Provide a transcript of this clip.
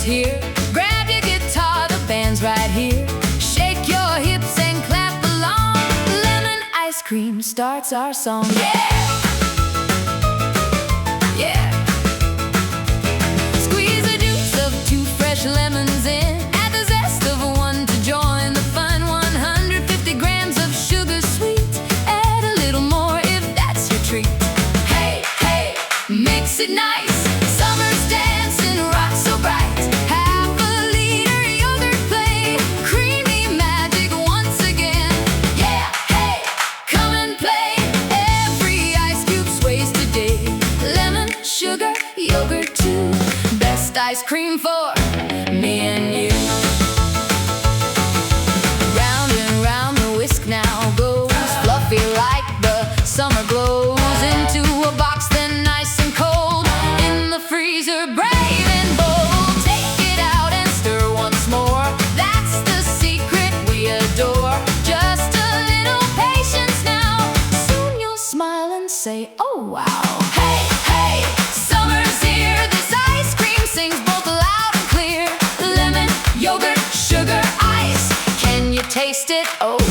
is here. Grab your guitar, the band's right here. Shake your hips and clap along. Lemon ice cream starts our song. Yeah! Yeah! Squeeze the juice of 2 fresh lemons in. Add the zest of 1 to join the fun. 150 grams of sugar sweet. Add a little more if that's your treat. Hey, hey, mix it nice. Summer's dancing, rock so bright. Half a liter yogurt play. Creamy magic once again. Yeah, hey, come and play. Every ice cube sways today. Lemon, sugar, yogurt too. Best ice cream for me and you. Round and round the whisk now goes. Fluffy like the summer glows. Into a box then nice and cold. In the freezer brave and bold. Take it out and stir once more. That's the secret we adore. Just a little patience now. Soon you'll smile and say, oh wow. Hey, hey, summer's here. This ice cream sings both loud and clear. Lemon, yogurt, sugar, ice. Can you taste it? Oh